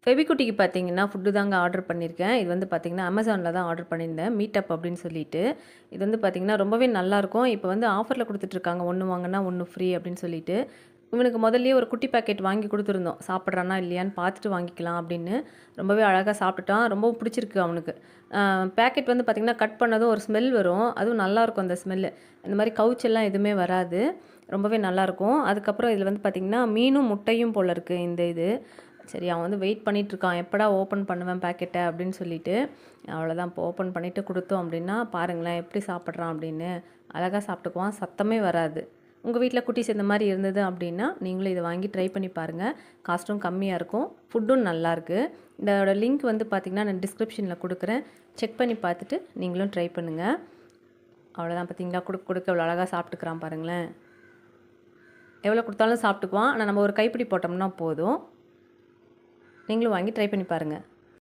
ஃபெவிக்குட்டிக்கு பார்த்தீங்கன்னா, ஃபுட்டு தாங்க ஆர்டர் பண்ணியிருக்கேன். இது வந்து பார்த்தீங்கன்னா, Amazonல தான் ஆர்டர் பண்ணியிருந்தேன். மீட்டப் அப்படின்னு சொல்லிட்டு. இது வந்து பார்த்தீங்கன்னா, ரொம்பவே நல்லாயிருக்கும். இப்போ வந்து ஆஃபர்ல குடுத்துட்ருக்காங்க. 1 வாங்குனா 1 ஃப்ரீ அப்படின்னு சொல்லிட்டு. இவனுக்கு முதல்லயே ஒரு குட்டி பாக்கெட் வாங்கி குடுத்துருந்தோம். சாப்பிட்றானா இல்லையான்னு பார்த்துட்டு வாங்கிக்கலாம் அப்படின்னு. ரொம்பவே அழகா சாப்பிட்டுட்டான். ரொம்பவும் பிடிச்சிருக்கு அவனுக்கு. பேக்கெட் வந்து பார்த்தீங்கன்னா, கட் பண்ணதும் ஒரு ஸ்மெல் வரும். அதுவும் நல்லாயிருக்கும் அந்த ஸ்மெல்லு. இந்த மாரி கவுச்செல்லாம் எதுவுமே வராது. ரொம்பவே நல்லாயிருக்கும். அதுக்கப்புறம் இதில வந்து பார்த்தீங்கன்னா, மீனும் முட்டையும் போல இருக்கு இந்த இது. சரி அவன் வந்து வெயிட் பண்ணிகிட்ருக்கான். எப்படா ஓப்பன் பண்ணுவேன் பேக்கெட்ட அப்படின்னு சொல்லிட்டு. அவ்வளோதான் இப்போ ஓப்பன் பண்ணிவிட்டு குடுத்தோம் அப்படின்னா, பாருங்களேன் எப்படி சாப்பிட்றான் அப்படின்னு. அழகா சாப்பிட்டுக்குவான். சத்தமே வராது. உங்க வீட்ல குட்டீஸ் இந்த மாரி இருந்தது அப்படின்னா, நீங்களும் இத வாங்கி ட்ரை பண்ணி பாருங்க. காஸ்ட்டும் கம்மியா இருக்கும். ஃபுட்டும் நல்லாருக்கு. இதோட லிங்க் வந்து பார்த்தீங்கன்னா, நான் டிஸ்கிரிப்ஷன்ல குடுக்குறேன். செக் பண்ணி பார்த்துட்டு நீங்களும் ட்ரை பண்ணுங்க. அவ்வளோதான் பார்த்தீங்களா, குடுக்க குடுக்க எவ்வளோ அழகா சாப்பிட்டுக்கிறான் பாருங்களேன். எவ்வளோ குடுத்தாலும் சாப்பிட்டுக்குவான். ஆனா நம்ம ஒரு கைப்பிடி போட்டோம்னா போதும். நீங்களும் வாங்கி ட்ரை பண்ணி பாருங்க.